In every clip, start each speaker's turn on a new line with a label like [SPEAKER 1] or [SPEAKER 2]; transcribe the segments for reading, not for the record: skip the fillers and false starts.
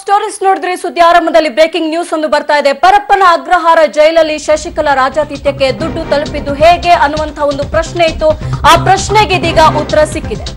[SPEAKER 1] Stories ನೋಡಿದ್ರೆ ಸುದ್ದಿ ಆರಂಭದಲ್ಲಿ ಬ್ರೇಕಿಂಗ್ ನ್ಯೂಸ್ ಒಂದು ಬರ್ತಾ ಇದೆ. ಪರಪ್ಪನ ಅಗ್ರಹಾರ ಜೈಲಲ್ಲಿ ಶಶಿಕಲಾ ರಾಜಾತಿಥ್ಯಕ್ಕೆ ದುಡ್ಡು ತಲುಪಿದ್ದು ಹೇಗೆ ಅನ್ನುವಂತ ಒಂದು ಪ್ರಶ್ನೆ ಇತ್ತು. ಆ ಪ್ರಶ್ನೆಗೆ ಇದೀಗ ಉತ್ತರ ಸಿಕ್ಕಿದೆ.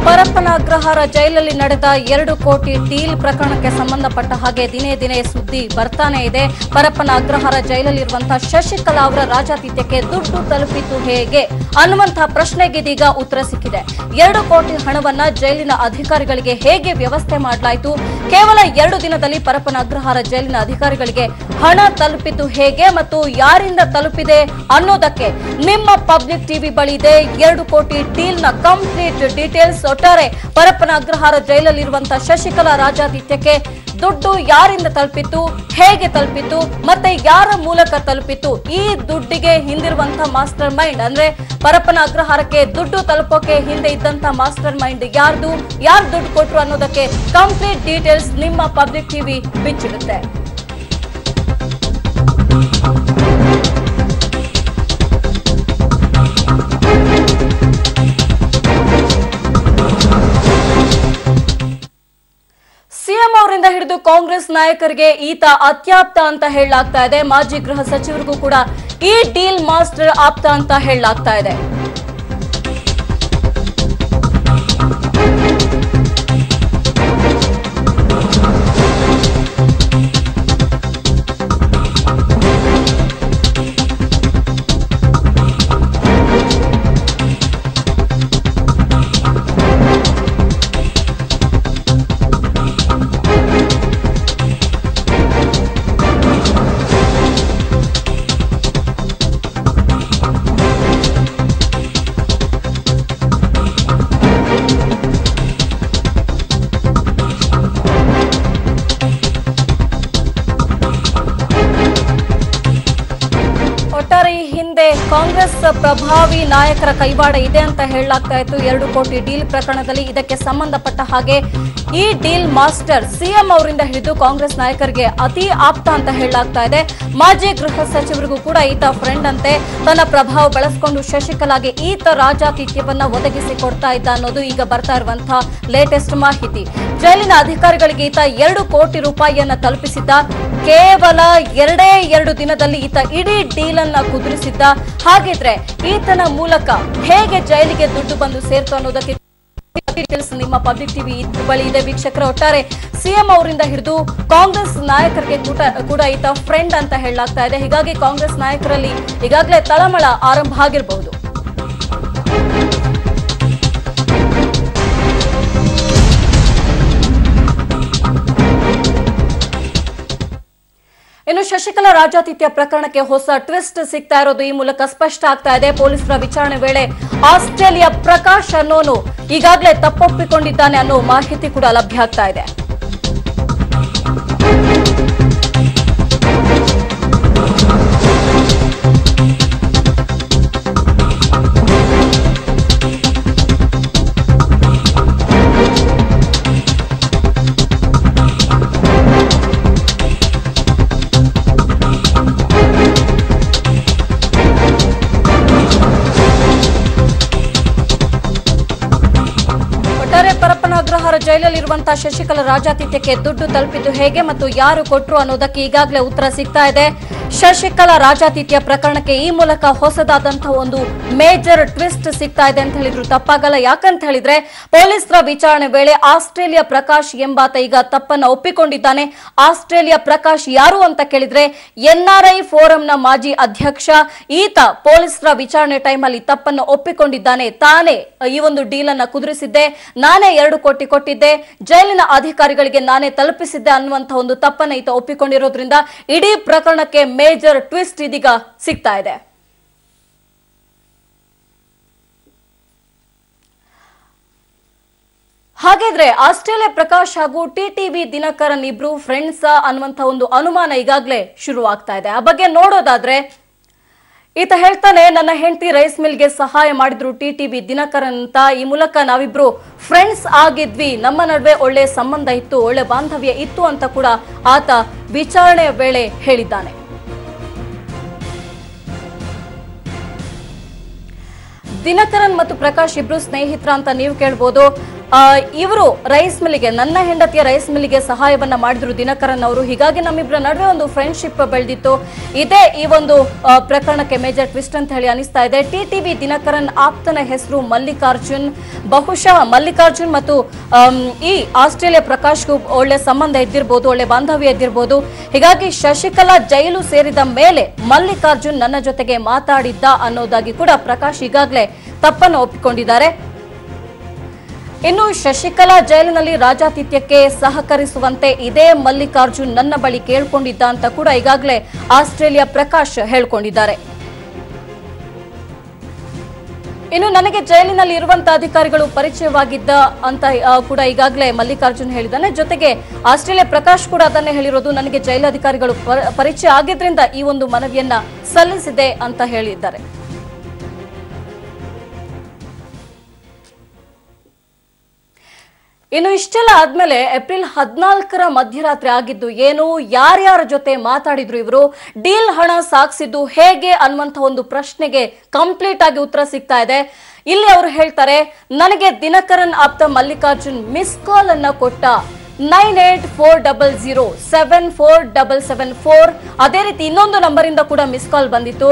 [SPEAKER 1] ಪರಪ್ಪನ ಅಗ್ರಹಾರ ಜೈಲಲ್ಲಿ ನಡೆದ 2 ಕೋಟಿ ಡೀಲ್ ಪ್ರಕರಣಕ್ಕೆ ಸಂಬಂಧಪಟ್ಟ ಹಾಗೆ ದಿನೇ ದಿನೇ ಸುದ್ದಿ ಬರ್ತಾನೆ ಇದೆ. ಪರಪ್ಪನ ಅಗ್ರಹಾರ ಜೈಲಲ್ಲಿರುವಂತಹ ಶಶಿಕಲಾ ಅವರ ರಾಜಾತಿಥ್ಯಕ್ಕೆ ದುಡ್ಡು ತಲುಪಿತು ಹೇಗೆ ಅನ್ನುವಂತಹ ಪ್ರಶ್ನೆಗೆ ಇದೀಗ ಉತ್ತರ ಸಿಕ್ಕಿದೆ. 2 ಕೋಟಿ ಹಣವನ್ನ ಜೈಲಿನ ಅಧಿಕಾರಿಗಳಿಗೆ ಹೇಗೆ ವ್ಯವಸ್ಥೆ ಮಾಡಲಾಯಿತು, ಕೇವಲ 2 ದಿನದಲ್ಲಿ ಪರಪ್ಪನ ಅಗ್ರಹಾರ ಜೈಲಿನ ಅಧಿಕಾರಿಗಳಿಗೆ ಹಣ ತಲುಪಿತು ಹೇಗೆ ಮತ್ತು ಯಾರಿಂದ ತಲುಪಿದೆ ಅನ್ನೋದಕ್ಕೆ ನಿಮ್ಮ ಪಬ್ಲಿಕ್ ಟಿವಿ ಬಳಿ ಇದೆ 2 ಕೋಟಿ ಡೀಲ್ ನ ಕಂಪ್ಲೀಟ್ ಡೀಟೇಲ್ಸ್. ಒಟ್ಟಾರೆ ಪರಪ್ಪನ ಅಗ್ರಹಾರ ಜೈಲಲ್ಲಿರುವಂತಹ ಶಶಿಕಲಾ ರಾಜಾತಿಥ್ಯಕ್ಕೆ ದುಡ್ಡು ಯಾರಿಂದ ತಲುಪಿತು, ಹೇಗೆ ತಲುಪಿತು ಮತ್ತೆ ಯಾರ ಮೂಲಕ ತಲುಪಿತು, ಈ ದುಡ್ಡಿಗೆ ಹಿಂದಿರುವಂತಹ ಮಾಸ್ಟರ್ ಮೈಂಡ್ ಅಂದ್ರೆ ಪರಪ್ಪನ ಅಗ್ರಹಾರಕ್ಕೆ ದುಡ್ಡು ತಲುಪೋಕೆ ಹಿಂದೆ ಇದ್ದಂತ ಮಾಸ್ಟರ್ ಮೈಂಡ್ ಯಾರು ದುಡ್ಡು ಕೊಟ್ರು ಅನ್ನೋದಕ್ಕೆ ಕಂಪ್ಲೀಟ್ ಡೀಟೇಲ್ಸ್ ನಿಮ್ಮ ಪಬ್ಲಿಕ್ ಟಿವಿ ಬಿಚ್ಚಿಡುತ್ತೆ. ಸಿಎಂ ಅವರಿಂದ ಹಿಡಿದು ಕಾಂಗ್ರೆಸ್ ನಾಯಕರಿಗೆ ಈತ ಅತ್ಯಾಪ್ತ ಅಂತ ಹೇಳಲಾಗ್ತಾ ಇದೆ. ಮಾಜಿ ಗೃಹ ಸಚಿವರಿಗೂ ಕೂಡ ಈ ಡೀಲ್ ಮಾಸ್ಟರ್ ಆಪ್ತ ಅಂತ ಹೇಳಲಾಗ್ತಾ ಇದೆ. ಈ ಹಿಂದೆ ಕಾಂಗ್ರೆಸ್ ಪ್ರಭಾವಿ ನಾಯಕರ ಕೈವಾಡ ಇದೆ ಅಂತ ಹೇಳಲಾಗ್ತಾ ಇತ್ತು 2 ಕೋಟಿ ಡೀಲ್ ಪ್ರಕರಣದಲ್ಲಿ. ಇದಕ್ಕೆ ಸಂಬಂಧಪಟ್ಟ ಹಾಗೆ ಈ ಡೀಲ್ ಮಾಸ್ಟರ್ ಸಿಎಂ ಅವರಿಂದ ಹಿಡಿದು ಕಾಂಗ್ರೆಸ್ ನಾಯಕರಿಗೆ ಅತಿ ಆಪ್ತ ಅಂತ ಹೇಳಲಾಗ್ತಾ ಇದೆ. ಮಾಜಿ ಗೃಹ ಸಚಿವರಿಗೂ ಕೂಡ ಈತ ಫ್ರೆಂಡ್ ಅಂತೆ. ತನ್ನ ಪ್ರಭಾವ ಬಳಸಿಕೊಂಡು ಶಶಿಕಲಾಗೆ ಈತ ರಾಜಾತಿಥ್ಯವನ್ನ ಒದಗಿಸಿ ಕೊಡ್ತಾ ಇದ್ದ ಅನ್ನೋದು ಈಗ ಬರ್ತಾ ಇರುವಂತಹ ಲೇಟೆಸ್ಟ್ ಮಾಹಿತಿ. ಜೈಲಿನ ಅಧಿಕಾರಿಗಳಿಗೆ ಈತ 2 ಕೋಟಿ ರೂಪಾಯಿಯನ್ನ ತಲುಪಿಸಿದ್ದ. ಕೇವಲ 2 ದಿನದಲ್ಲಿ ಈತ ಇಡೀ ಡೀಲ್ ಅನ್ನ ಕುದುರಿಸಿದ್ದ. ಹಾಗಿದ್ರೆ ಈತನ ಮೂಲಕ ಹೇಗೆ ಜೈಲಿಗೆ ದುಡ್ಡು ಬಂದು ಸೇರ್ತು ಅನ್ನೋದಕ್ಕೆ ಡೀಟೇಲ್ಸ್ ನಿಮ್ಮ ಪಬ್ಲಿಕ್ ಟಿವಿ ಬಳಿ ಇದೆ ವೀಕ್ಷಕರ. ಒಟ್ಟಾರೆ ಸಿಎಂ ಅವರಿಂದ ಹಿಡಿದು ಕಾಂಗ್ರೆಸ್ ನಾಯಕರಿಗೆ ಕೂಡ ಈತ ಫ್ರೆಂಡ್ ಅಂತ ಹೇಳಲಾಗ್ತಾ ಇದೆ. ಹೀಗಾಗಿ ಕಾಂಗ್ರೆಸ್ ನಾಯಕರಲ್ಲಿ ಈಗಾಗಲೇ ತಳಮಳ ಆರಂಭ ಆಗಿರಬಹುದು. ಇನ್ನು ಶಶಿಕಲಾ ರಾಜಾತಿಥ್ಯ ಪ್ರಕರಣಕ್ಕೆ ಹೊಸ ಟ್ವಿಸ್ಟ್ ಸಿಗ್ತಾ ಇರೋದು ಈ ಮೂಲಕ ಸ್ಪಷ್ಟ ಆಗ್ತಾ ಇದೆ. ಪೊಲೀಸರ ವಿಚಾರಣೆ ವೇಳೆ ಆಸ್ಟ್ರೇಲಿಯಾ ಪ್ರಕಾಶ್ ಅನ್ನೋನು ಈಗಾಗಲೇ ತಪ್ಪೊಪ್ಪಿಕೊಂಡಿದ್ದಾನೆ ಅನ್ನೋ ಮಾಹಿತಿ ಕೂಡ ಲಭ್ಯ ಆಗ್ತಾ ಇದೆ. ಪರಪ್ಪನ ಅಗ್ರಹಾರ ಜೈಲಲ್ಲಿರುವಂತಹ ಶಶಿಕಲಾ ರಾಜಾತಿಥ್ಯಕ್ಕೆ ದುಡ್ಡು ತಲುಪಿದ್ದು ಹೇಗೆ ಮತ್ತು ಯಾರು ಕೊಟ್ರು ಅನ್ನೋದಕ್ಕೆ ಈಗಾಗಲೇ ಉತ್ತರ ಸಿಗ್ತಾ ಇದೆ. ಶಶಿಕಲಾ ರಾಜಾತಿಥ್ಯ ಪ್ರಕರಣಕ್ಕೆ ಈ ಮೂಲಕ ಹೊಸದಾದಂತಹ ಒಂದು ಮೇಜರ್ ಟ್ವಿಸ್ಟ್ ಸಿಗ್ತಾ ಇದೆ ಅಂತ ಹೇಳಿದ್ರು ತಪ್ಪಾಗಲ್ಲ. ಯಾಕಂತ ಹೇಳಿದ್ರೆ ಪೊಲೀಸರ ವಿಚಾರಣೆ ವೇಳೆ ಆಸ್ಟ್ರೇಲಿಯಾ ಪ್ರಕಾಶ್ ಎಂಬಾತ ಈಗ ತಪ್ಪನ್ನ ಒಪ್ಪಿಕೊಂಡಿದ್ದಾನೆ. ಆಸ್ಟ್ರೇಲಿಯಾ ಪ್ರಕಾಶ್ ಯಾರು ಅಂತ ಕೇಳಿದ್ರೆ ಎನ್ಆರ್ಐ ಫೋರಂನ ಮಾಜಿ ಅಧ್ಯಕ್ಷ. ಈತ ಪೊಲೀಸರ ವಿಚಾರಣೆ ಟೈಮ್ ಅಲ್ಲಿ ತಪ್ಪನ್ನು ಒಪ್ಪಿಕೊಂಡಿದ್ದಾನೆ. ತಾನೇ ಈ ಒಂದು ಡೀಲ್ ಅನ್ನ ಕುದುರಿಸಿದ್ದೆ, ನಾನೇ 2 ಕೋಟಿ ಕೊಟ್ಟಿದ್ದೆ, ಜೈಲಿನ ಅಧಿಕಾರಿಗಳಿಗೆ ನಾನೇ ತಲುಪಿಸಿದ್ದೆ ಅನ್ನುವಂತಹ ಒಂದು ತಪ್ಪನ್ನ ಈತ ಒಪ್ಪಿಕೊಂಡಿರೋದ್ರಿಂದ ಇಡೀ ಪ್ರಕರಣಕ್ಕೆ ಮೇಜರ್ ಟ್ವಿಸ್ಟ್ ಇದೀಗ ಸಿಗ್ತಾ ಇದೆ. ಹಾಗಾದ್ರೆ ಆಸ್ಟ್ರೇಲಿಯಾ ಪ್ರಕಾಶ್ ಹಾಗೂ ಟಿಟಿವಿ ದಿನಕರನ್ ಇಬ್ರು ಫ್ರೆಂಡ್ಸ್ ಅನ್ನುವಂತ ಒಂದು ಅನುಮಾನ ಈಗಾಗಲೇ ಶುರುವಾಗ್ತಾ ಇದೆ. ಆ ಬಗ್ಗೆ ನೋಡೋದಾದ್ರೆ ಈತ ಹೇಳ್ತಾನೆ, ನನ್ನ ಹೆಂಡತಿ ರೈಸ್ ಮಿಲ್ಗೆ ಸಹಾಯ ಮಾಡಿದ್ರು ಟಿಟಿವಿ ದಿನಕರನ್ ಅಂತ. ಈ ಮೂಲಕ ನಾವಿಬ್ರು ಫ್ರೆಂಡ್ಸ್ ಆಗಿದ್ವಿ, ನಮ್ಮ ನಡುವೆ ಒಳ್ಳೆ ಸಂಬಂಧ ಇತ್ತು, ಒಳ್ಳೆ ಬಾಂಧವ್ಯ ಇತ್ತು ಅಂತ ಕೂಡ ಆತ ವಿಚಾರಣೆಯ ವೇಳೆ ಹೇಳಿದ್ದಾನೆ. ದಿನಕರನ್ ಮತ್ತು ಪ್ರಕಾಶ್ ಇಬ್ರು ಸ್ನೇಹಿತರ ಅಂತ ನೀವು ಕೇಳ್ಬೋದು. ಇವರು ರೈಸ್ ಮಿಲ್ಗೆ, ನನ್ನ ಹೆಂಡತಿಯ ರೈಸ್ ಮಿಲ್ಗೆ ಸಹಾಯವನ್ನ ಮಾಡಿದ್ರು ದಿನಕರನ್ ಅವರು. ಹೀಗಾಗಿ ನಮ್ಮಿಬ್ಬರ ನಡುವೆ ಒಂದು ಫ್ರೆಂಡ್ಶಿಪ್ ಬೆಳೆದಿತ್ತು. ಇದೇ ಈ ಒಂದು ಪ್ರಕರಣಕ್ಕೆ ಮೇಜರ್ ಟ್ವಿಸ್ಟ್ ಅಂತ ಹೇಳಿ ಅನಿಸ್ತಾ ಇದೆ. ಟಿಟಿವಿ ದಿನಕರನ್ ಆಪ್ತನ ಹೆಸರು ಮಲ್ಲಿಕಾರ್ಜುನ್. ಬಹುಶಃ ಮಲ್ಲಿಕಾರ್ಜುನ್ ಮತ್ತು ಈ ಆಸ್ಟ್ರೇಲಿಯಾ ಪ್ರಕಾಶ್ಗೂ ಒಳ್ಳೆ ಸಂಬಂಧ ಇದ್ದಿರಬಹುದು, ಒಳ್ಳೆ ಬಾಂಧವ್ಯ ಇದ್ದಿರಬಹುದು. ಹೀಗಾಗಿ ಶಶಿಕಲಾ ಜೈಲು ಸೇರಿದ ಮೇಲೆ ಮಲ್ಲಿಕಾರ್ಜುನ್ ನನ್ನ ಜೊತೆಗೆ ಮಾತಾಡಿದ್ದ ಅನ್ನೋದಾಗಿ ಕೂಡ ಪ್ರಕಾಶ್ ಈಗಾಗಲೇ ತಪ್ಪನ್ನು ಒಪ್ಪಿಕೊಂಡಿದ್ದಾರೆ. ಇನ್ನು ಶಶಿಕಲಾ ಜೈಲಿನಲ್ಲಿ ರಾಜಾತಿಥ್ಯಕ್ಕೆ ಸಹಕರಿಸುವಂತೆ ಇದೇ ಮಲ್ಲಿಕಾರ್ಜುನ್ ನನ್ನ ಬಳಿ ಕೇಳ್ಕೊಂಡಿದ್ದ ಅಂತ ಕೂಡ ಈಗಾಗಲೇ ಆಸ್ಟ್ರೇಲಿಯಾ ಪ್ರಕಾಶ್ ಹೇಳ್ಕೊಂಡಿದ್ದಾರೆ. ಇನ್ನು ನನಗೆ ಜೈಲಿನಲ್ಲಿ ಇರುವಂತಹ ಅಧಿಕಾರಿಗಳು ಪರಿಚಯವಾಗಿದ್ದ ಅಂತ ಕೂಡ ಈಗಾಗಲೇ ಮಲ್ಲಿಕಾರ್ಜುನ್ ಹೇಳಿದ್ದಾನೆ. ಜೊತೆಗೆ ಆಸ್ಟ್ರೇಲಿಯಾ ಪ್ರಕಾಶ್ ಕೂಡ ಅದನ್ನೇ ಹೇಳಿರೋದು, ನನಗೆ ಜೈಲಧಿಕಾರಿಗಳು ಪರಿಚಯ ಆಗಿದ್ರಿಂದ ಈ ಒಂದು ಮನವಿಯನ್ನ ಸಲ್ಲಿಸಿದೆ ಅಂತ ಹೇಳಿದ್ದಾರೆ. ಇನ್ನು ಇಷ್ಟೆಲ್ಲ ಆದ್ಮೇಲೆ ಏಪ್ರಿಲ್ 14ರ ಮಧ್ಯರಾತ್ರಿ ಆಗಿದ್ದು ಏನು, ಯಾರ್ಯಾರ ಜೊತೆ ಮಾತಾಡಿದ್ರು ಇವರು, ಡೀಲ್ ಹಣ ಸಾಗಿಸಿದ್ದು ಹೇಗೆ ಅನ್ನುವಂತ ಒಂದು ಪ್ರಶ್ನೆಗೆ ಕಂಪ್ಲೀಟ್ ಆಗಿ ಉತ್ತರ ಸಿಗ್ತಾ ಇದೆ. ಇಲ್ಲಿ ಅವರು ಹೇಳ್ತಾರೆ, ನನಗೆ ದಿನಕರನ್ ಆಪ್ತ ಮಲ್ಲಿಕಾರ್ಜುನ್ ಮಿಸ್ ಕಾಲ್ ಅನ್ನ ಕೊಟ್ಟ 9840074774. ಅದೇ ರೀತಿ ಇನ್ನೊಂದು ನಂಬರ್ ಇಂದ ಕೂಡ ಮಿಸ್ ಕಾಲ್ ಬಂದಿತ್ತು,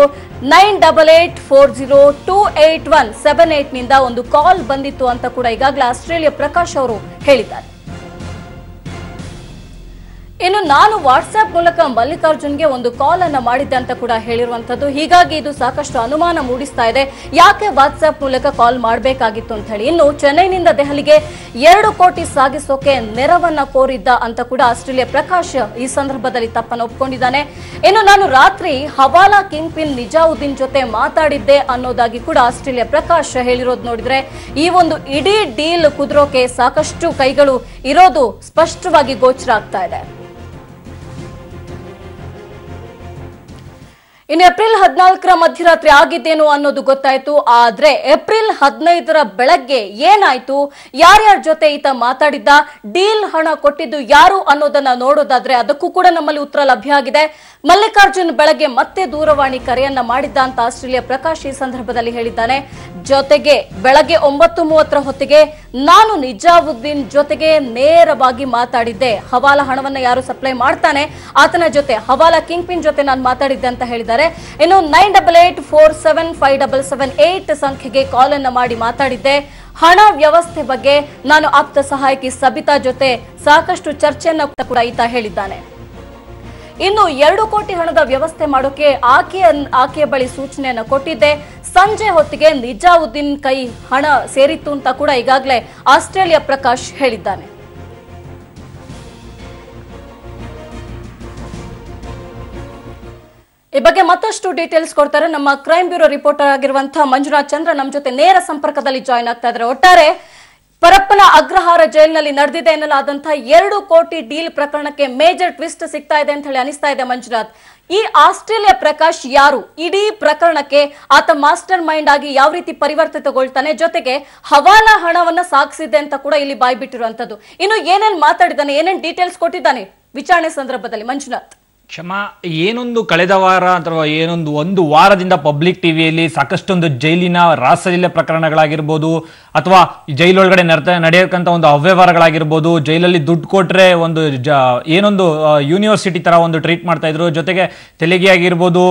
[SPEAKER 1] 9884028178 ನಿಂದ ಒಂದು ಕಾಲ್ ಬಂದಿತ್ತು ಅಂತ ಕೂಡ ಈಗಾಗಲೇ ಆಸ್ಟ್ರೇಲಿಯಾ ಪ್ರಕಾಶ್ ಅವರು ಹೇಳಿದ್ದಾರೆ. ಇನ್ನು ನಾನು ವಾಟ್ಸ್ಆಪ್ ಮೂಲಕ ಮಲ್ಲಿಕಾರ್ಜುನ್ಗೆ ಒಂದು ಕಾಲ್ ಅನ್ನ ಮಾಡಿದ್ದೆ ಅಂತ ಕೂಡ ಹೇಳಿರುವಂತದ್ದು. ಹೀಗಾಗಿ ಇದು ಸಾಕಷ್ಟು ಅನುಮಾನ ಮೂಡಿಸ್ತಾ ಇದೆ, ಯಾಕೆ ವಾಟ್ಸ್ಆಪ್ ಮೂಲಕ ಕಾಲ್ ಮಾಡಬೇಕಾಗಿತ್ತು ಅಂತ ಹೇಳಿ. ಇನ್ನು ಚೆನ್ನೈನಿಂದ ದೆಹಲಿಗೆ 2 ಕೋಟಿ ಸಾಗಿಸೋಕೆ ನೆರವನ್ನ ಕೋರಿದ್ದ ಅಂತ ಕೂಡ ಆಸ್ಟ್ರೇಲಿಯಾ ಪ್ರಕಾಶ್ ಈ ಸಂದರ್ಭದಲ್ಲಿ ತಪ್ಪನ್ನು ಒಪ್ಪಿಕೊಂಡಿದ್ದಾನೆ. ಇನ್ನು ನಾನು ರಾತ್ರಿ ಹವಾಲಾ ಕಿಂಗ್ ಪಿನ್ ನಿಜಾವುದ್ದೀನ್ ಜೊತೆ ಮಾತಾಡಿದ್ದೆ ಅನ್ನೋದಾಗಿ ಕೂಡ ಆಸ್ಟ್ರೇಲಿಯಾ ಪ್ರಕಾಶ್ ಹೇಳಿರೋದು ನೋಡಿದ್ರೆ ಈ ಒಂದು ಇಡೀ ಡೀಲ್ ಕುದುರೋಕೆ ಸಾಕಷ್ಟು ಕೈಗಳು ಇರೋದು ಸ್ಪಷ್ಟವಾಗಿ ಗೋಚರ ಆಗ್ತಾ ಇದೆ. ಇನ್ನು ಏಪ್ರಿಲ್ 14ರ ಮಧ್ಯರಾತ್ರಿ ಆಗಿದ್ದೇನು ಅನ್ನೋದು ಗೊತ್ತಾಯ್ತು. ಆದ್ರೆ ಏಪ್ರಿಲ್ 15ರ ಬೆಳಗ್ಗೆ ಏನಾಯ್ತು, ಯಾರ್ಯಾರ ಜೊತೆ ಈತ ಮಾತಾಡಿದ್ದ, ಡೀಲ್ ಹಣ ಕೊಟ್ಟಿದ್ದು ಯಾರು ಅನ್ನೋದನ್ನ ನೋಡೋದಾದ್ರೆ ಅದಕ್ಕೂ ಕೂಡ ನಮ್ಮಲ್ಲಿ ಉತ್ತರ ಲಭ್ಯ ಆಗಿದೆ. ಮಲ್ಲಿಕಾರ್ಜುನ್ ಬೆಳಗ್ಗೆ ಮತ್ತೆ ದೂರವಾಣಿ ಕರೆಯನ್ನ ಮಾಡಿದ್ದ ಅಂತ ಆಸ್ಟ್ರೇಲಿಯಾ ಪ್ರಕಾಶ್ ಈ ಸಂದರ್ಭದಲ್ಲಿ ಹೇಳಿದ್ದಾನೆ. ಜೊತೆಗೆ ಬೆಳಗ್ಗೆ 9:30 ಹೊತ್ತಿಗೆ ನಾನು ನಿಜಾವುದ್ದೀನ್ ಜೊತೆಗೆ ನೇರವಾಗಿ ಮಾತಾಡಿದ್ದೆ. ಹವಾಲಾ ಹಣವನ್ನ ಯಾರು ಸಪ್ಲೈ ಮಾಡ್ತಾನೆ ಆತನ ಜೊತೆ, ಹವಾಲಾ ಕಿಂಗ್ ಪಿನ್ ಜೊತೆ ನಾನು ಮಾತಾಡಿದ್ದೆ ಅಂತ ಹೇಳಿದ್ದಾರೆ. ಇನ್ನು 98847778 ಸಂಖ್ಯೆಗೆ ಕಾಲ್ ಅನ್ನ ಮಾಡಿ ಮಾತಾಡಿದ್ದೆ. ಹಣ ವ್ಯವಸ್ಥೆ ಬಗ್ಗೆ ನಾನು ಆಪ್ತ ಸಹಾಯಕಿ ಸಬಿತಾ ಜೊತೆ ಸಾಕಷ್ಟು ಚರ್ಚೆಯನ್ನ ಕೂಡ ಈತ ಹೇಳಿದ್ದಾನೆ. ಇನ್ನು 2 ಕೋಟಿ ಹಣದ ವ್ಯವಸ್ಥೆ ಮಾಡೋಕೆ ಆಕೆಯ ಬಳಿ ಸೂಚನೆಯನ್ನ ಕೊಟ್ಟಿದ್ದೆ. ಸಂಜೆ ಹೊತ್ತಿಗೆ ನಿಜಾವುದ್ದೀನ್ ಕೈ ಹಣ ಸೇರಿತ್ತು ಅಂತ ಕೂಡ ಈಗಾಗಲೇ ಆಸ್ಟ್ರೇಲಿಯಾ ಪ್ರಕಾಶ್ ಹೇಳಿದ್ದಾನೆ. ಈ ಬಗ್ಗೆ ಮತ್ತಷ್ಟು ಡೀಟೇಲ್ಸ್ ಕೊಡ್ತಾರೆ ನಮ್ಮ ಕ್ರೈಮ್ ಬ್ಯೂರೋ ರಿಪೋರ್ಟರ್ ಆಗಿರುವಂತಹ ಮಂಜುನಾಥ್ ಚಂದ್ರ ನಮ್ಮ ಜೊತೆ ನೇರ ಸಂಪರ್ಕದಲ್ಲಿ ಜಾಯಿನ್ ಆಗ್ತಾ ಇದ್ದಾರೆ. ಒಟ್ಟಾರೆ ಪರಪ್ಪನ ಅಗ್ರಹಾರ ಜೈಲಿನಲ್ಲಿ ನಡೆದಿದೆ ಎನ್ನಲಾದಂತಹ 2 ಕೋಟಿ ಡೀಲ್ ಪ್ರಕರಣಕ್ಕೆ ಮೇಜರ್ ಟ್ವಿಸ್ಟ್ ಸಿಗ್ತಾ ಇದೆ ಅಂತ ಹೇಳಿ ಅನಿಸ್ತಾ ಇದೆ ಮಂಜುನಾಥ್. ಈ ಆಸ್ಟ್ರೇಲಿಯಾ ಪ್ರಕಾಶ್ ಯಾರು, ಇಡೀ ಪ್ರಕರಣಕ್ಕೆ ಆತ ಮಾಸ್ಟರ್ ಮೈಂಡ್ ಆಗಿ ಯಾವ ರೀತಿ ಪರಿವರ್ತಿತಗೊಳ್ತಾನೆ, ಜೊತೆಗೆ ಹವಾಲಾ ಹಣವನ್ನ ಸಾಗಿಸಿದೆ ಅಂತ ಕೂಡ ಇಲ್ಲಿ ಬಾಯ್ಬಿಟ್ಟಿರುವಂತದ್ದು. ಇನ್ನು ಏನೇನ್ ಮಾತಾಡಿದ್ದಾನೆ, ಏನೇನ್ ಡೀಟೇಲ್ಸ್ ಕೊಟ್ಟಿದ್ದಾನೆ ವಿಚಾರಣೆ ಸಂದರ್ಭದಲ್ಲಿ ಮಂಜುನಾಥ್?
[SPEAKER 2] ಕ್ಷಮಾ, ಏನೊಂದು ಕಳೆದ ವಾರ ಅಥವಾ ಒಂದು ವಾರದಿಂದ ಪಬ್ಲಿಕ್ ಟಿವಿಯಲ್ಲಿ ಸಾಕಷ್ಟೊಂದು ಜೈಲಿನ ರಾಸಲೀಲೆ ಪ್ರಕರಣಗಳಾಗಿರ್ಬೋದು ಅಥವಾ ಜೈಲೊಳಗಡೆ ನಡೆಯಕ್ಕಂಥ ಒಂದು ಅವ್ಯವಹಾರಗಳಾಗಿರ್ಬೋದು, ಜೈಲಲ್ಲಿ ದುಡ್ಡು ಕೊಟ್ರೆ ಒಂದು ಯೂನಿವರ್ಸಿಟಿ ತರ ಒಂದು ಟ್ರೀಟ್ ಮಾಡ್ತಾ ಇದ್ರು, ಜೊತೆಗೆ ತೆಲಿಗೆ ಆಗಿರ್ಬೋದು,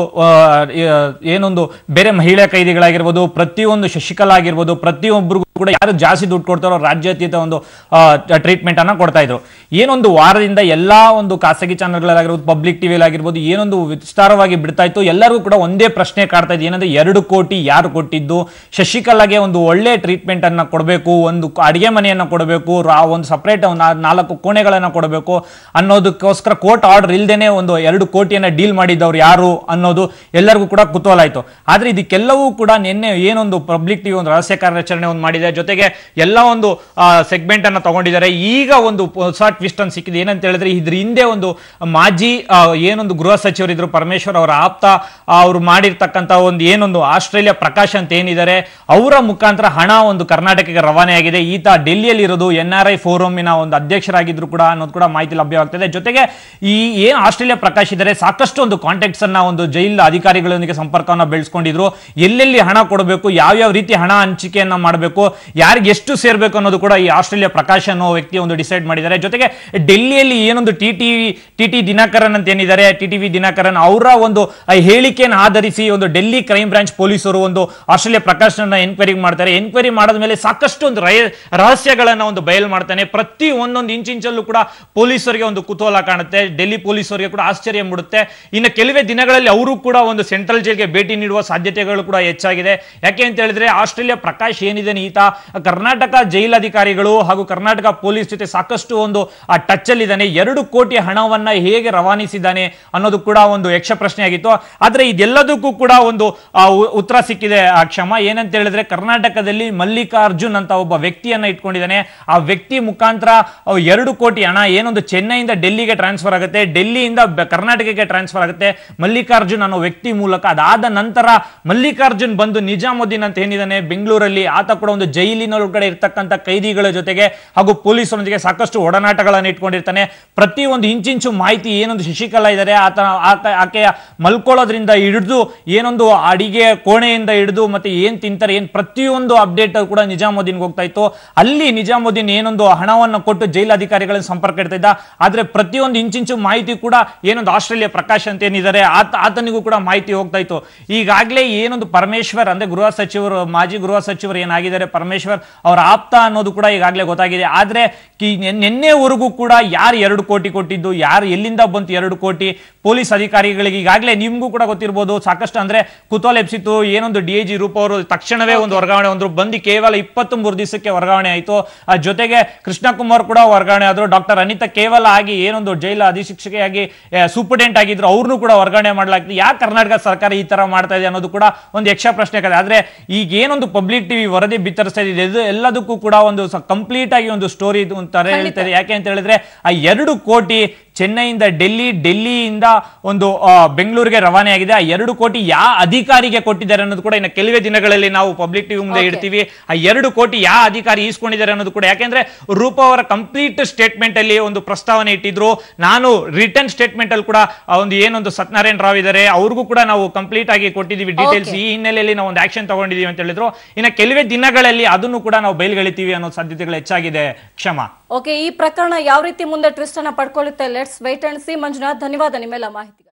[SPEAKER 2] ಬೇರೆ ಮಹಿಳಾ ಕೈದಿಗಳಾಗಿರ್ಬೋದು, ಪ್ರತಿಯೊಂದು ಶಶಿಕಲಾ ಆಗಿರ್ಬೋದು, ಪ್ರತಿಯೊಬ್ಬರಿಗೂ ಕೂಡ ಯಾರು ಜಾಸ್ತಿ ದುಡ್ಡು ಕೊಡ್ತಾರೋ ರಾಜ್ಯಾತೀತ ಒಂದು ಟ್ರೀಟ್ಮೆಂಟ್ ಅನ್ನ ಕೊಡ್ತಾ ಇದ್ರು. ಏನೊಂದು ವಾರದಿಂದ ಎಲ್ಲಾ ಒಂದು ಖಾಸಗಿ ಚಾನೆಲ್ಗಳಾಗಿರ್ಬೋದು, ಪಬ್ಲಿಕ್ ಟಿವಿಯಲ್ಲಿ ಆಗಿರ್ಬೋದು ಏನೊಂದು ವಿಸ್ತಾರವಾಗಿ ಬಿಡ್ತಾ ಇತ್ತು. ಎಲ್ಲರಿಗೂ ಕೂಡ ಒಂದೇ ಪ್ರಶ್ನೆ ಕಾಡ್ತಾ ಇದೆ, ಏನಂದ್ರೆ 2 ಕೋಟಿ ಯಾರು ಕೊಟ್ಟಿದ್ದು, ಶಶಿಕಲಾಗೆ ಒಂದು ಒಳ್ಳೆ ಟ್ರೀಟ್ಮೆಂಟ್ ಅನ್ನ ಕೊಡಬೇಕು, ಒಂದು ಅಡಿಗೆ ಮನೆಯನ್ನ ಕೊಡಬೇಕು, ಒಂದು ಸಪರೇಟ್ 4 ಕೋಣೆಗಳನ್ನ ಕೊಡಬೇಕು ಅನ್ನೋದಕ್ಕೋಸ್ಕರ ಕೋರ್ಟ್ ಆರ್ಡರ್ ಇಲ್ದೇನೆ ಒಂದು 2 ಕೋಟಿಯನ್ನ ಡೀಲ್ ಮಾಡಿದ್ದವ್ರು ಯಾರು ಅನ್ನೋದು ಎಲ್ಲರಿಗೂ ಕೂಡ ಕುತೂಹಲ ಆಯ್ತು. ಆದ್ರೆ ಇದಕ್ಕೆಲ್ಲವೂ ಕೂಡ ನಿನ್ನೆ ಏನೊಂದು ಪಬ್ಲಿಕ್ ಟಿವಿ ಒಂದು ರಹಸ್ಯ ಕಾರ್ಯಾಚರಣೆ ಒಂದು ಮಾಡಿದೆ, ಜೊತೆಗೆ ಎಲ್ಲ ಒಂದು ಸೆಗ್ಮೆಂಟ್ ಅನ್ನ ತಗೊಂಡಿದ್ದಾರೆ. ಈಗ ಒಂದು ಹೊಸ ಟ್ವಿಸ್ಟ್ ಅನ್ನು ಸಿಕ್ಕಿದೆ. ಏನಂತ ಹೇಳಿದ್ರೆ ಇದ್ರ ಹಿಂದೆ ಒಂದು ಮಾಜಿ ಏನೊಂದು ಗೃಹ ಸಚಿವರಿದ್ರು ಪರಮೇಶ್ವರ್ ಅವರ ಆಪ್ತ, ಅವರು ಮಾಡಿರ್ತಕ್ಕಂಥ ಒಂದು ಏನೊಂದು ಆಸ್ಟ್ರೇಲಿಯಾ ಪ್ರಕಾಶ್ ಅಂತ ಏನಿದ್ದಾರೆ ಅವರ ಮುಖಾಂತರ ಹಣ ಒಂದು ಕರ್ನಾಟಕಕ್ಕೆ ರವಾನೆ ಆಗಿದೆ. ಈತ ಡೆಲ್ಲಿಯಲ್ಲಿ ಇರೋದು NRI ಫೋರಮಿನ ಒಂದು ಅಧ್ಯಕ್ಷರಾಗಿದ್ರು ಕೂಡ ಅನ್ನೋದು ಕೂಡ ಮಾಹಿತಿ ಲಭ್ಯವಾಗ್ತದೆ. ಜೊತೆಗೆ ಈ ಏನು ಆಸ್ಟ್ರೇಲಿಯಾ ಪ್ರಕಾಶ್ ಇದ್ದಾರೆ ಸಾಕಷ್ಟು ಒಂದು ಕಾಂಟ್ಯಾಕ್ಟ್ಸ್ ಅನ್ನ ಒಂದು ಜೈಲ್ ಅಧಿಕಾರಿಗಳೊಂದಿಗೆ ಸಂಪರ್ಕವನ್ನ ಬೆಳೆಸ್ಕೊಂಡಿದ್ರು. ಎಲ್ಲೆಲ್ಲಿ ಹಣ ಕೊಡಬೇಕು, ಯಾವ್ಯಾವ ರೀತಿ ಹಣ ಹಂಚಿಕೆಯನ್ನ ಮಾಡಬೇಕು, ಯಾರಿಗೆ ಎಷ್ಟು ಸೇರ್ಬೇಕು ಅನ್ನೋದು ಕೂಡ ಈ ಆಸ್ಟ್ರೇಲಿಯಾ ಪ್ರಕಾಶ್ ಅನ್ನೋ ವ್ಯಕ್ತಿ ಒಂದು ಡಿಸೈಡ್ ಮಾಡಿದ್ದಾರೆ. ಜೊತೆಗೆ ಡೆಲ್ಲಿಯಲ್ಲಿ ಏನೊಂದು ಟಿಟಿ ದಿನಕರನ್ ಅಂತ ಏನಿದ್ದಾರೆ, ಟಿಟಿವಿ ದಿನಕರನ್ ಅವರ ಒಂದು ಹೇಳಿಕೆಯನ್ನು ಆಧರಿಸಿ ಒಂದು ಡೆಲ್ಲಿ ಕ್ರೈಮ್ ಬ್ರಾಂಚ್ ಪೊಲೀಸರು ಒಂದು ಆಸ್ಟ್ರೇಲಿಯಾ ಪ್ರಕಾಶ್ ಎನ್ಕ್ವೈರಿ ಮಾಡ್ತಾರೆ. ಎನ್ಕ್ವೈರಿ ಮಾಡಿದ ಮೇಲೆ ಸಾಕಷ್ಟು ಒಂದು ರಹಸ್ಯಗಳನ್ನ ಒಂದು ಬಯಲು ಮಾಡ್ತಾನೆ. ಪ್ರತಿ ಒಂದೊಂದು ಇಂಚಲ್ಲೂ ಕೂಡ ಪೊಲೀಸರಿಗೆ ಒಂದು ಕುತೂಹಲ ಕಾಣುತ್ತೆ, ಡೆಲ್ಲಿ ಪೊಲೀಸರಿಗೆ ಕೂಡ ಆಶ್ಚರ್ಯ ಮೂಡುತ್ತೆ. ಇನ್ನು ಕೆಲವೇ ದಿನಗಳಲ್ಲಿ ಅವರು ಕೂಡ ಒಂದು ಸೆಂಟ್ರಲ್ ಜೈಲ್ಗೆ ಭೇಟಿ ನೀಡುವ ಸಾಧ್ಯತೆಗಳು ಕೂಡ ಹೆಚ್ಚಾಗಿದೆ. ಯಾಕೆ ಅಂತ ಹೇಳಿದ್ರೆ ಆಸ್ಟ್ರೇಲಿಯಾ ಪ್ರಕಾಶ್ ಏನಿದೆ ಈತ ಕರ್ನಾಟಕ ಜೈಲಧಿಕಾರಿಗಳು ಹಾಗೂ ಕರ್ನಾಟಕ ಪೊಲೀಸ್ ಜೊತೆ ಸಾಕಷ್ಟು ಒಂದು ಟಚ್ ಅಲ್ಲಿ ಇದ್ದಾನೆ. 2 ಕೋಟಿ ಹಣವನ್ನ ಹೇಗೆ ರವಾನಿಸಿದ್ದಾನೆ ಅನ್ನೋದು ಕೂಡ ಒಂದು ಯಕ್ಷ ಪ್ರಶ್ನೆ ಆಗಿತ್ತು. ಆದ್ರೆ ಇದೆಲ್ಲದಕ್ಕೂ ಕೂಡ ಒಂದು ಉತ್ತರ ಸಿಕ್ಕಿದೆ ಕ್ಷಮ. ಏನಂತ ಹೇಳಿದ್ರೆ ಕರ್ನಾಟಕದಲ್ಲಿ ಮಲ್ಲಿಕಾರ್ಜುನ್ ಅಂತ ಒಬ್ಬ ವ್ಯಕ್ತಿಯನ್ನ ಇಟ್ಕೊಂಡಿದ್ದಾನೆ. ಆ ವ್ಯಕ್ತಿ ಮುಖಾಂತರ 2 ಕೋಟಿ ಹಣ ಏನೊಂದು ಚೆನ್ನೈಯಿಂದ ಡೆಲ್ಲಿಗೆ ಟ್ರಾನ್ಸ್ಫರ್ ಆಗುತ್ತೆ, ಡೆಲ್ಲಿಯಿಂದ ಕರ್ನಾಟಕಕ್ಕೆ ಟ್ರಾನ್ಸ್ಫರ್ ಆಗುತ್ತೆ ಮಲ್ಲಿಕಾರ್ಜುನ್ ಅನ್ನೋ ವ್ಯಕ್ತಿ ಮೂಲಕ. ಅದಾದ ನಂತರ ಮಲ್ಲಿಕಾರ್ಜುನ್ ಬಂದು ನಿಜಾಮುದ್ದೀನ್ ಅಂತ ಏನಿದ್ದಾನೆ ಬೆಂಗಳೂರಲ್ಲಿ, ಆತ ಕೂಡ ಒಂದು ಜೈಲಿನೊಳಗಡೆ ಇರ್ತಕ್ಕಂಥ ಕೈದಿಗಳ ಜೊತೆಗೆ ಹಾಗೂ ಪೊಲೀಸರೊಂದಿಗೆ ಸಾಕಷ್ಟು ಒಡನಾಟಗಳನ್ನು ಇಟ್ಕೊಂಡಿರ್ತಾನೆ. ಪ್ರತಿ ಒಂದು ಇಂಚಿಂಚು ಮಾಹಿತಿ ಏನೊಂದು ಶಶಿಕಲಾ ಇದ್ದಾರೆ ಆಕೆಯ ಮಲ್ಕೊಳ್ಳೋದ್ರಿಂದ ಹಿಡಿದು ಏನೊಂದು ಅಡಿಗೆ ಕೋಣೆಯಿಂದ ಹಿಡಿದು ಮತ್ತೆ ಏನ್ ತಿಂತಾರೆ ಏನ್ ಪ್ರತಿಯೊಂದು ಅಪ್ಡೇಟ್ ಕೂಡ ನಿಜಾಮುದ್ದೀನ್ಗೆ ಹೋಗ್ತಾ ಇತ್ತು. ಅಲ್ಲಿ ನಿಜಾಮುದ್ದೀನ್ ಏನೊಂದು ಹಣವನ್ನು ಕೊಟ್ಟು ಜೈಲು ಅಧಿಕಾರಿಗಳನ್ನು ಸಂಪರ್ಕ ಇಡ್ತಾ ಇದ್ದ. ಆದ್ರೆ ಪ್ರತಿಯೊಂದು ಇಂಚಿಂಚು ಮಾಹಿತಿ ಕೂಡ ಏನೊಂದು ಆಸ್ಟ್ರೇಲಿಯಾ ಪ್ರಕಾಶ್ ಅಂತ ಏನಿದ್ದಾರೆ ಆತನಿಗೂ ಕೂಡ ಮಾಹಿತಿ ಹೋಗ್ತಾ ಇತ್ತು. ಈಗಾಗಲೇ ಏನೊಂದು ಪರಮೇಶ್ವರ್ ಅಂದ್ರೆ ಗೃಹ ಸಚಿವರು, ಮಾಜಿ ಗೃಹ ಸಚಿವರು ಏನಾಗಿದ್ದಾರೆ ಪರಮೇಶ್ವರ್ ಅವರ ಆಪ್ತ ಅನ್ನೋದು ಕೂಡ ಈಗಾಗಲೇ ಗೊತ್ತಾಗಿದೆ. ಆದ್ರೆ ನಿನ್ನೆವರೆಗೂ ಕೂಡ ಯಾರು 2 ಕೋಟಿ ಕೊಟ್ಟಿದ್ದು, ಯಾರು ಎಲ್ಲಿಂದ ಬಂತು 2 ಕೋಟಿ, ಪೊಲೀಸ್ ಅಧಿಕಾರಿಗಳಿಗೆ ಈಗಾಗಲೇ ನಿಮ್ಗೂ ಕೂಡ ಗೊತ್ತಿರಬಹುದು ಸಾಕಷ್ಟು ಅಂದ್ರೆ ಕುತೂಹಲ ಎಬ್ಸಿತ್ತು. ಏನೊಂದು DIG ರೂಪ ಅವರು ತಕ್ಷಣವೇ ಒಂದು ವರ್ಗಾವಣೆ ಒಂದು ಬಂದು ಕೇವಲ 23 ದಿವಸಕ್ಕೆ ವರ್ಗಾವಣೆ ಆಯಿತು. ಜೊತೆಗೆ ಕೃಷ್ಣ ಕುಮಾರ್ ಕೂಡ ವರ್ಗಾವಣೆ ಆದ್ರು. ಡಾಕ್ಟರ್ ಅನಿತಾ ಕೇವಲ ಆಗಿ ಏನೊಂದು ಜೈಲ ಅಧೀಕ್ಷಿಕೆಯಾಗಿ ಸೂಪರ್ಡೆಂಟ್ ಆಗಿದ್ರು, ಅವ್ರನ್ನೂ ಕೂಡ ವರ್ಗಾವಣೆ ಮಾಡಲಾಗ್ತದೆ. ಯಾಕೆ ಕರ್ನಾಟಕ ಸರ್ಕಾರ ಈ ತರ ಮಾಡ್ತಾ ಇದೆ ಅನ್ನೋದು ಕೂಡ ಒಂದು ಯಕ್ಷ ಪ್ರಶ್ನೆ ಆಗಿದೆ. ಆದ್ರೆ ಈಗ ಏನೊಂದು ಪಬ್ಲಿಕ್ ಟಿವಿ ವರದಿ ಬಿತ್ತರಿಸ್ತಾ ಇದೆ ಎಲ್ಲದಕ್ಕೂ ಕೂಡ ಒಂದು ಕಂಪ್ಲೀಟ್ ಆಗಿ ಒಂದು ಸ್ಟೋರಿ ತರ ಹೇಳ್ತಾರೆ. ಯಾಕೆ ಅಂತ ಹೇಳಿದ್ರೆ ಆ 2 ಕೋಟಿ ಚೆನ್ನೈಯಿಂದ ಡೆಲ್ಲಿಯಿಂದ ಒಂದು ಬೆಂಗಳೂರಿಗೆ ರವಾನೆ ಆಗಿದೆ. ಆ 2 ಕೋಟಿ ಯಾವ ಅಧಿಕಾರಿಗೆ ಕೊಟ್ಟಿದ್ದಾರೆ ಅನ್ನೋದು ಕೂಡ ಇನ್ನು ಕೆಲವೇ ದಿನಗಳಲ್ಲಿ ನಾವು ಪಬ್ಲಿಕ್ ಟಿವಿ ಮುಂದೆ ಇಡ್ತೀವಿ. ಆ 2 ಕೋಟಿ ಯಾವ ಅಧಿಕಾರಿ ಈಸ್ಕೊಂಡಿದ್ದಾರೆ ಅನ್ನೋದು ಕೂಡ, ಯಾಕೆಂದ್ರೆ ರೂಪ ಅವರ ಕಂಪ್ಲೀಟ್ ಸ್ಟೇಟ್ಮೆಂಟ್ ಅಲ್ಲಿ ಒಂದು ಪ್ರಸ್ತಾವನೆ ಇಟ್ಟಿದ್ರು. ನಾನು ರಿಟರ್ನ್ ಸ್ಟೇಟ್ಮೆಂಟ್ ಅಲ್ಲಿ ಕೂಡ ಒಂದು ಏನೊಂದು ಸತ್ಯನಾರಾಯಣ ರಾವ್ ಇದ್ದಾರೆ ಅವ್ರಿಗೂ ಕೂಡ ನಾವು ಕಂಪ್ಲೀಟ್ ಆಗಿ ಕೊಟ್ಟಿದ್ದೀವಿ ಡೀಟೇಲ್ಸ್. ಈ ಹಿನ್ನೆಲೆಯಲ್ಲಿ ನಾವು ಒಂದು ಆಕ್ಷನ್ ತಗೊಂಡಿದೀವಿ ಅಂತ ಹೇಳಿದ್ರು. ಇನ್ನು ಕೆಲವೇ ದಿನಗಳಲ್ಲಿ ಅದನ್ನು ಕೂಡ ನಾವು ಬಯಲ್ಗೆಳಿತೀವಿ ಅನ್ನೋ ಸಾಧ್ಯತೆಗಳು ಹೆಚ್ಚಾಗಿದೆ ಕ್ಷಮ.
[SPEAKER 1] ಓಕೆ, ಈ ಪ್ರಕರಣ ಯಾವ ರೀತಿ ಮುಂದೆ ಟ್ವಿಸ್ಟ್ ಅನ್ನ ಪಡ್ಕೊಳ್ಳುತ್ತೆ, let's wait and see. Manjunath, ಧನ್ಯವಾದ ನಿಮ್ಮೆಲ್ಲ ಮಾಹಿತಿ.